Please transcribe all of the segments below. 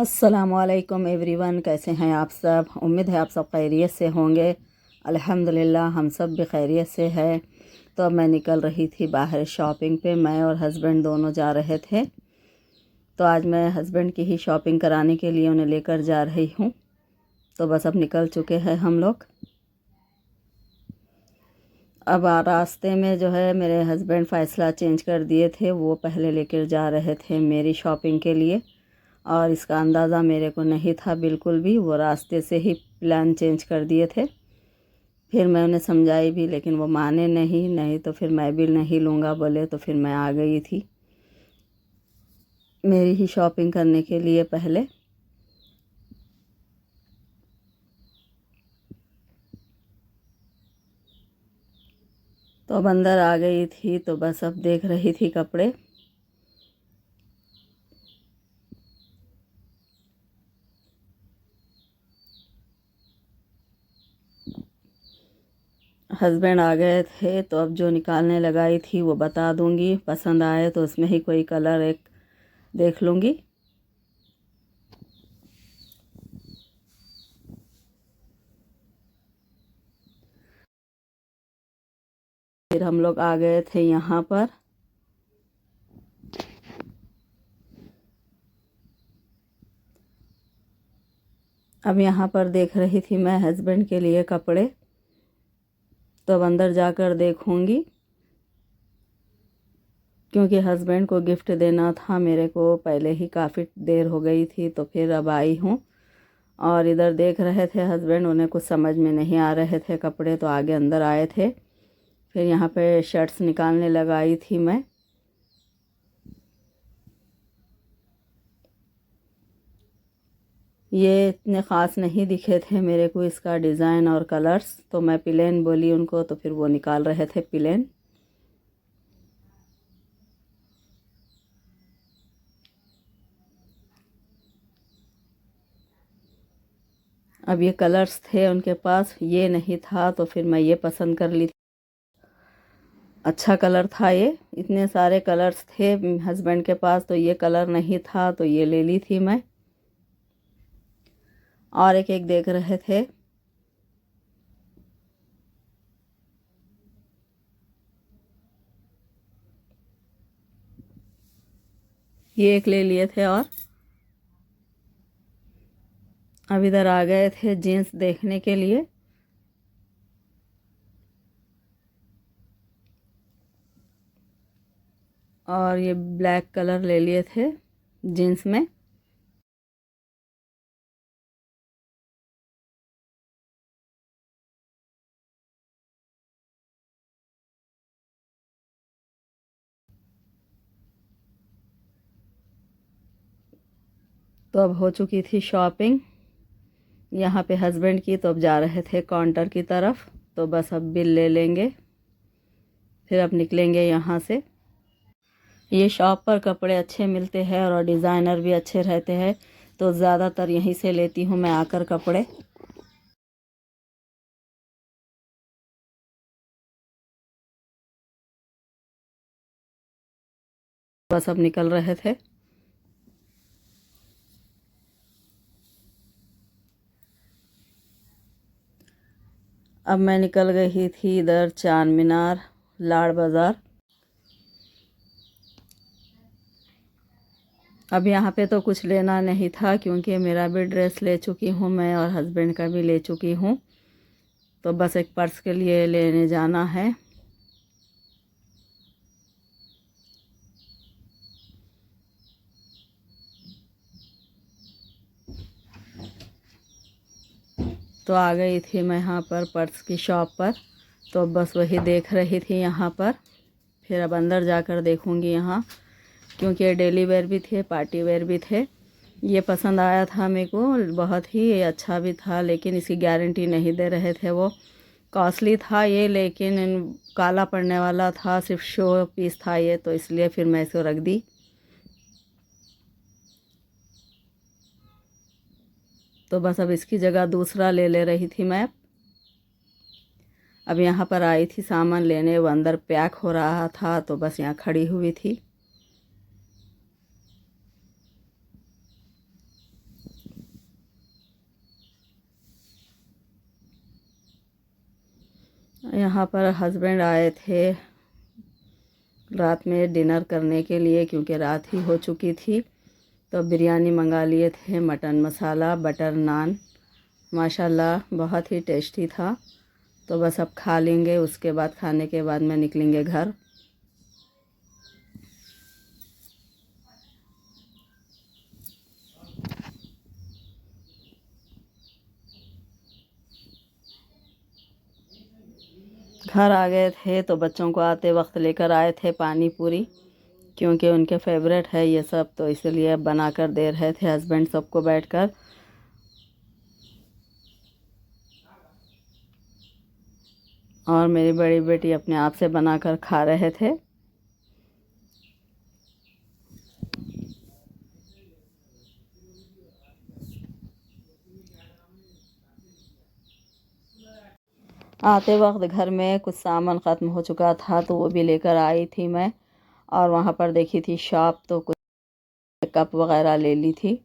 अस्सलामुअलैकुम एवरीवन, कैसे हैं आप सब। उम्मीद है आप सब खैरियत से होंगे। अल्हम्दुलिल्लाह हम सब भी खैरियत से है। तो अब मैं निकल रही थी बाहर शॉपिंग पे। मैं और हस्बैंड दोनों जा रहे थे। तो आज मैं हस्बैंड की ही शॉपिंग कराने के लिए उन्हें लेकर जा रही हूँ। तो बस अब निकल चुके हैं हम लोग। अब रास्ते में जो है मेरे हस्बैंड फ़ैसला चेंज कर दिए थे। वो पहले लेकर जा रहे थे मेरी शॉपिंग के लिए, और इसका अंदाज़ा मेरे को नहीं था बिल्कुल भी। वो रास्ते से ही प्लान चेंज कर दिए थे। फिर मैं उन्हें समझाई भी, लेकिन वो माने नहीं तो फिर मैं भी नहीं लूँगा बोले। तो फिर मैं आ गई थी मेरी ही शॉपिंग करने के लिए पहले। तो अब अंदर आ गई थी, तो बस अब देख रही थी कपड़े। हस्बैंड आ गए थे, तो अब जो निकालने लगाई थी वो बता दूंगी। पसंद आए तो उसमें ही कोई कलर एक देख लूँगी। फिर हम लोग आ गए थे यहाँ पर। अब यहाँ पर देख रही थी मैं हस्बैंड के लिए कपड़े। तो अब अंदर जाकर देखूँगी, क्योंकि हस्बैंड को गिफ्ट देना था मेरे को। पहले ही काफ़ी देर हो गई थी, तो फिर अब आई हूँ। और इधर देख रहे थे हस्बैंड, उन्हें कुछ समझ में नहीं आ रहे थे कपड़े, तो आगे अंदर आए थे। फिर यहाँ पे शर्ट्स निकालने लगाई थी मैं। ये इतने ख़ास नहीं दिखे थे मेरे को, इसका डिज़ाइन और कलर्स। तो मैं प्लेन बोली उनको, तो फिर वो निकाल रहे थे प्लेन। अब ये कलर्स थे उनके पास, ये नहीं था, तो फिर मैं ये पसंद कर ली। अच्छा कलर था ये। इतने सारे कलर्स थे हस्बैंड के पास, तो ये कलर नहीं था, तो ये ले ली थी मैं। और एक एक देख रहे थे। ये एक ले लिए थे। और अब इधर आ गए थे जीन्स देखने के लिए। और ये ब्लैक कलर ले लिए थे जीन्स में। तो अब हो चुकी थी शॉपिंग यहाँ पे हस्बैंड की। तो अब जा रहे थे काउंटर की तरफ। तो बस अब बिल ले लेंगे, फिर अब निकलेंगे यहाँ से। ये शॉप पर कपड़े अच्छे मिलते हैं और डिज़ाइनर भी अच्छे रहते हैं, तो ज़्यादातर यहीं से लेती हूँ मैं आकर कपड़े। बस अब निकल रहे थे। अब मैं निकल गई थी इधर चार मीनार, लाड़ बाज़ार। अब यहाँ पे तो कुछ लेना नहीं था, क्योंकि मेरा भी ड्रेस ले चुकी हूँ मैं, और हस्बैंड का भी ले चुकी हूँ। तो बस एक पर्स के लिए लेने जाना है। तो आ गई थी मैं यहाँ पर पर्स की शॉप पर। तो बस वही देख रही थी यहाँ पर। फिर अब अंदर जाकर देखूँगी यहाँ, क्योंकि ये डेली वेयर भी थे, पार्टी वेयर भी थे। ये पसंद आया था मेरे को, बहुत ही अच्छा भी था, लेकिन इसकी गारंटी नहीं दे रहे थे वो। कॉस्टली था ये, लेकिन काला पड़ने वाला था, सिर्फ शो पीस था ये, तो इसलिए फिर मैं इसको रख दी। तो बस अब इसकी जगह दूसरा ले रही थी मैं। अब यहाँ पर आई थी सामान लेने, वो अंदर पैक हो रहा था, तो बस यहाँ खड़ी हुई थी। यहाँ पर हस्बैंड आए थे रात में डिनर करने के लिए, क्योंकि रात ही हो चुकी थी। तो बिरयानी मंगा लिए थे, मटन मसाला, बटर नान, माशाल्लाह बहुत ही टेस्टी था। तो बस अब खा लेंगे, उसके बाद खाने के बाद में निकलेंगे घर। घर आ गए थे तो बच्चों को आते वक्त लेकर आए थे पानी पूरी, क्योंकि उनके फेवरेट है ये सब, तो इसलिए अब बना कर दे रहे थे हस्बैंड सबको बैठकर। और मेरी बड़ी बेटी अपने आप से बनाकर खा रहे थे। आते वक्त घर में कुछ सामान ख़त्म हो चुका था, तो वो भी लेकर आई थी मैं। और वहाँ पर देखी थी शॉप, तो कुछ कप वगैरह ले ली थी।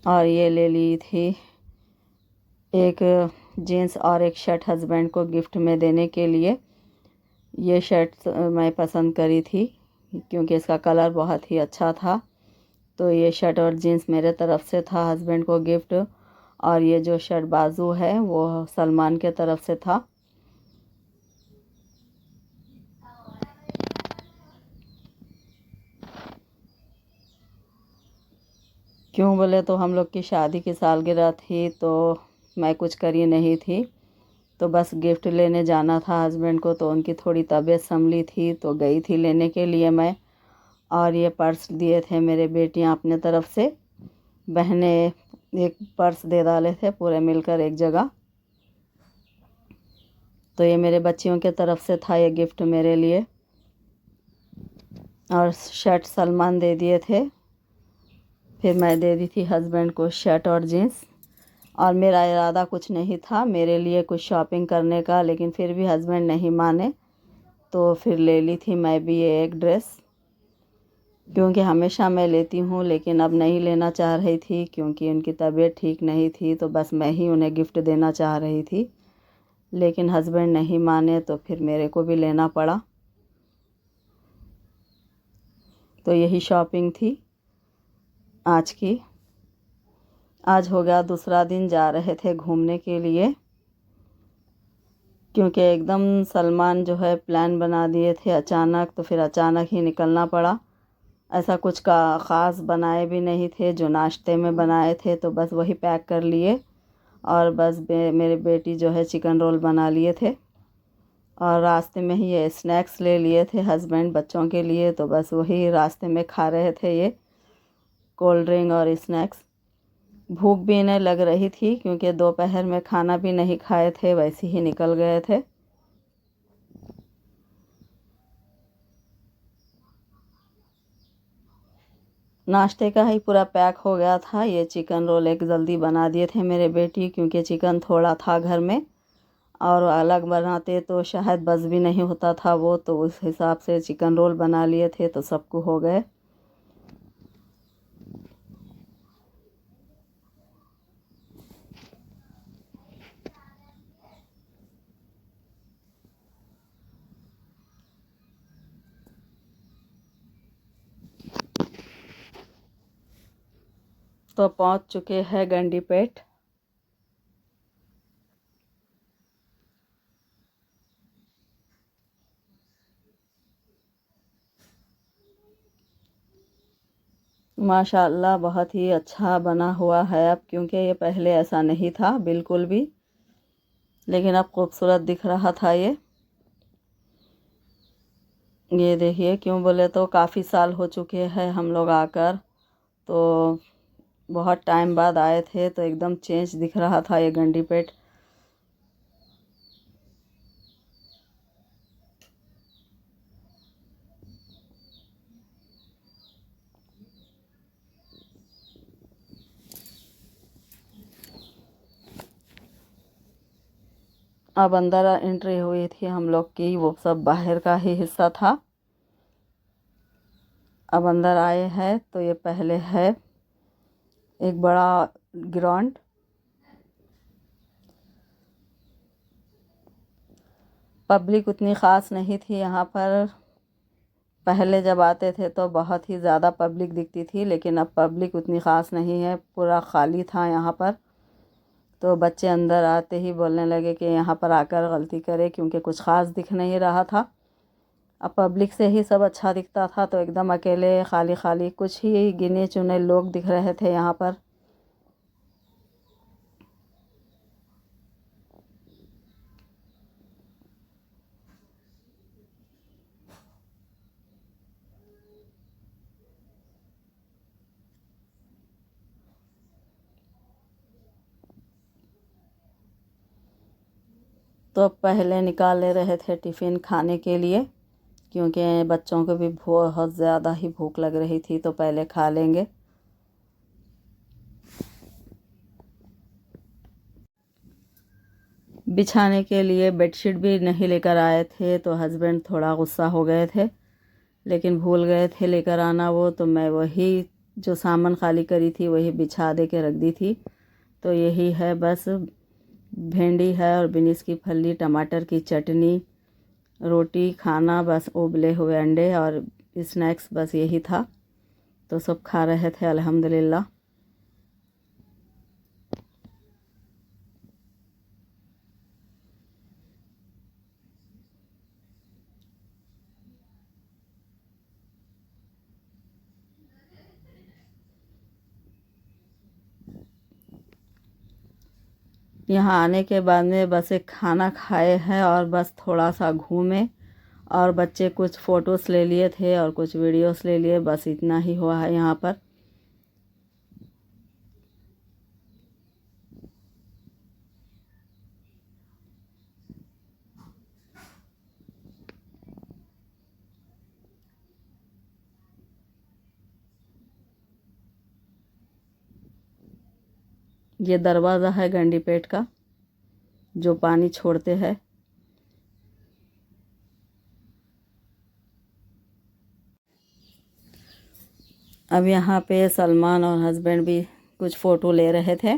और ये ले ली थी एक जीन्स और एक शर्ट हस्बैंड को गिफ्ट में देने के लिए। ये शर्ट मैं पसंद करी थी क्योंकि इसका कलर बहुत ही अच्छा था। तो ये शर्ट और जीन्स मेरे तरफ से था हस्बैंड को गिफ्ट। और ये जो शर्ट बाजू है वो सलमान के तरफ से था। क्यों बोले तो हम लोग की शादी की सालगिरह थी, तो मैं कुछ करी नहीं थी, तो बस गिफ्ट लेने जाना था हस्बैंड को। तो उनकी थोड़ी तबीयत संभली थी तो गई थी लेने के लिए मैं। और ये पर्स दिए थे मेरे बेटियां अपने तरफ से, बहनें एक पर्स दे डाले थे पूरे मिलकर एक जगह। तो ये मेरे बच्चियों के तरफ से था ये गिफ्ट मेरे लिए। और शर्ट सलमान दे दिए थे, फिर मैं दे दी थी हस्बैंड को शर्ट और जीन्स। और मेरा इरादा कुछ नहीं था मेरे लिए कुछ शॉपिंग करने का, लेकिन फिर भी हस्बैंड नहीं माने, तो फिर ले ली थी मैं भी ये एक ड्रेस। क्योंकि हमेशा मैं लेती हूँ, लेकिन अब नहीं लेना चाह रही थी क्योंकि उनकी तबीयत ठीक नहीं थी, तो बस मैं ही उन्हें गिफ्ट देना चाह रही थी। लेकिन हस्बैंड नहीं माने तो फिर मेरे को भी लेना पड़ा। तो यही शॉपिंग थी आज की। आज हो गया दूसरा दिन, जा रहे थे घूमने के लिए, क्योंकि एकदम सलमान जो है प्लान बना दिए थे अचानक, तो फिर अचानक ही निकलना पड़ा। ऐसा कुछ का ख़ास बनाए भी नहीं थे, जो नाश्ते में बनाए थे तो बस वही पैक कर लिए। और बस मेरी बेटी जो है चिकन रोल बना लिए थे। और रास्ते में ही ये स्नैक्स ले लिए थे हस्बैंड बच्चों के लिए, तो बस वही रास्ते में खा रहे थे ये कोल्ड ड्रिंक और स्नैक्स। भूख भी इन्हें लग रही थी क्योंकि दोपहर में खाना भी नहीं खाए थे, वैसे ही निकल गए थे। नाश्ते का ही पूरा पैक हो गया था। ये चिकन रोल एक जल्दी बना दिए थे मेरे बेटी, क्योंकि चिकन थोड़ा था घर में, और अलग बनाते तो शायद बस भी नहीं होता था वो, तो उस हिसाब से चिकन रोल बना लिए थे तो सबको हो गए। तो पहुंच चुके हैं गंडीपेट। माशाल्लाह बहुत ही अच्छा बना हुआ है अब, क्योंकि ये पहले ऐसा नहीं था बिल्कुल भी, लेकिन अब खूबसूरत दिख रहा था ये देखिए। क्यों बोले तो काफ़ी साल हो चुके हैं हम लोग आकर, तो बहुत टाइम बाद आए थे, तो एकदम चेंज दिख रहा था ये गंडीपेट। अब अंदर एंट्री हुई थी हम लोग की, वो सब बाहर का ही हिस्सा था। अब अंदर आए हैं तो ये पहले है एक बड़ा ग्राउंड। पब्लिक उतनी ख़ास नहीं थी यहाँ पर। पहले जब आते थे तो बहुत ही ज़्यादा पब्लिक दिखती थी, लेकिन अब पब्लिक उतनी ख़ास नहीं है, पूरा खाली था यहाँ पर। तो बच्चे अंदर आते ही बोलने लगे कि यहाँ पर आकर गलती करे, क्योंकि कुछ ख़ास दिख नहीं रहा था। अब पब्लिक से ही सब अच्छा दिखता था, तो एकदम अकेले खाली खाली कुछ ही गिने चुने लोग दिख रहे थे यहाँ पर। तो पहले निकाल ले रहे थे टिफ़िन खाने के लिए, क्योंकि बच्चों को भी बहुत ज़्यादा ही भूख लग रही थी, तो पहले खा लेंगे। बिछाने के लिए बेडशीट भी नहीं लेकर आए थे, तो हस्बैंड थोड़ा गुस्सा हो गए थे, लेकिन भूल गए थे लेकर आना वो। तो मैं वही जो सामान खाली करी थी वही बिछा दे के रख दी थी। तो यही है बस, भिंडी है और बीन्स की फली, टमाटर की चटनी, रोटी, खाना, बस उबले हुए अंडे और स्नैक्स, बस यही था। तो सब खा रहे थे अल्हम्दुलिल्लाह। यहाँ आने के बाद में बस एक खाना खाए हैं और बस थोड़ा सा घूमे, और बच्चे कुछ फ़ोटोज़ ले लिए थे और कुछ वीडियोस ले लिए, बस इतना ही हुआ है यहाँ पर। ये दरवाज़ा है गंडीपेट का, जो पानी छोड़ते हैं। अब यहाँ पे सलमान और हस्बैंड भी कुछ फ़ोटो ले रहे थे।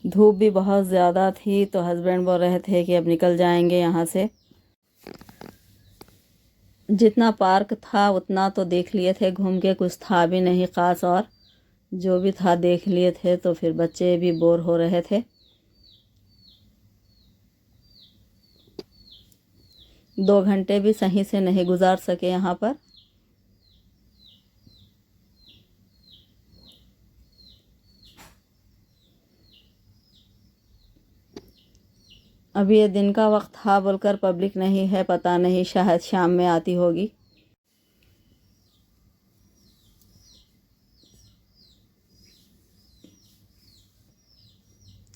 धूप भी बहुत ज़्यादा थी, तो हस्बैंड बोल रहे थे कि अब निकल जाएंगे यहाँ से। जितना पार्क था उतना तो देख लिए थे घूम के, कुछ था भी नहीं ख़ास, और जो भी था देख लिए थे। तो फिर बच्चे भी बोर हो रहे थे। 2 घंटे भी सही से नहीं गुजार सके यहाँ पर। अभी ये दिन का वक्त था बोलकर पब्लिक नहीं है, पता नहीं शायद शाम में आती होगी।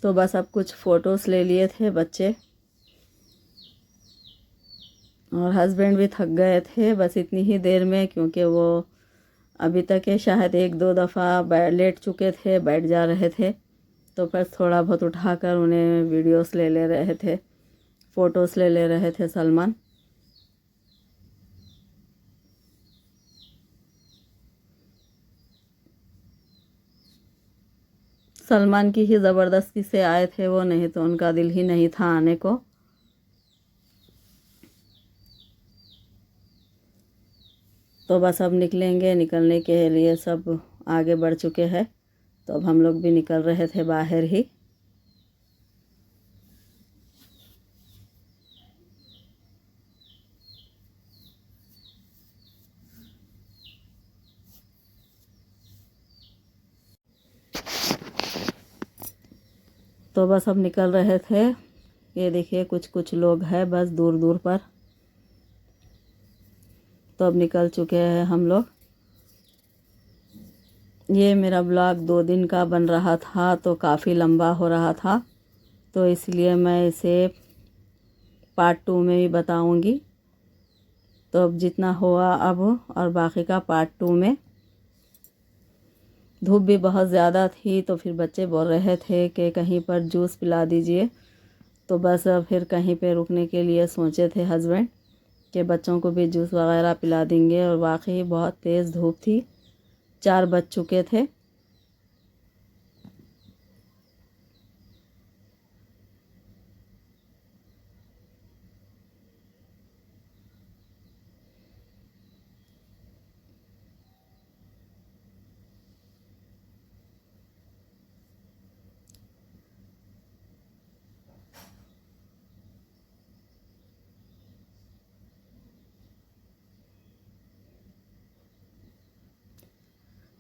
तो बस अब कुछ फ़ोटोज़ ले लिए थे बच्चे, और हस्बैंड भी थक गए थे बस इतनी ही देर में, क्योंकि वो अभी तक के शायद 1-2 दफ़ा लेट चुके थे, बैठ जा रहे थे। तो बस थोड़ा बहुत उठाकर उन्हें वीडियोस ले ले रहे थे, फ़ोटोज़ ले ले रहे थे सलमान। सलमान की ही ज़बरदस्ती से आए थे वो, नहीं तो उनका दिल ही नहीं था आने को। तो बस अब निकलेंगे, निकलने के लिए सब आगे बढ़ चुके हैं। तो अब हम लोग भी निकल रहे थे बाहर ही। तो बस अब निकल रहे थे। ये देखिए कुछ कुछ लोग हैं बस दूर दूर पर। तो अब निकल चुके हैं हम लोग। ये मेरा ब्लॉग 2 दिन का बन रहा था, तो काफ़ी लंबा हो रहा था, तो इसलिए मैं इसे पार्ट 2 में भी बताऊंगी। तो अब जितना हुआ अब, और बाकी का पार्ट 2 में। धूप भी बहुत ज़्यादा थी, तो फिर बच्चे बोल रहे थे कि कहीं पर जूस पिला दीजिए। तो बस फिर कहीं पे रुकने के लिए सोचे थे हस्बैंड कि बच्चों को भी जूस वगैरह पिला देंगे। और वाकई बहुत तेज़ धूप थी, 4 बज चुके थे।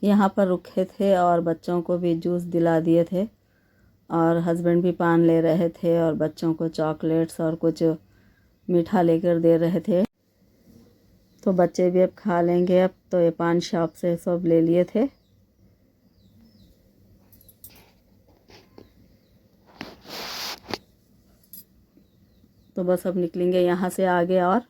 यहाँ पर रुके थे और बच्चों को भी जूस दिला दिए थे और हस्बैंड भी पान ले रहे थे और बच्चों को चॉकलेट्स और कुछ मीठा लेकर दे रहे थे। तो बच्चे भी अब खा लेंगे। अब तो ये पान शॉप से सब ले लिए थे। तो बस अब निकलेंगे यहाँ से आगे और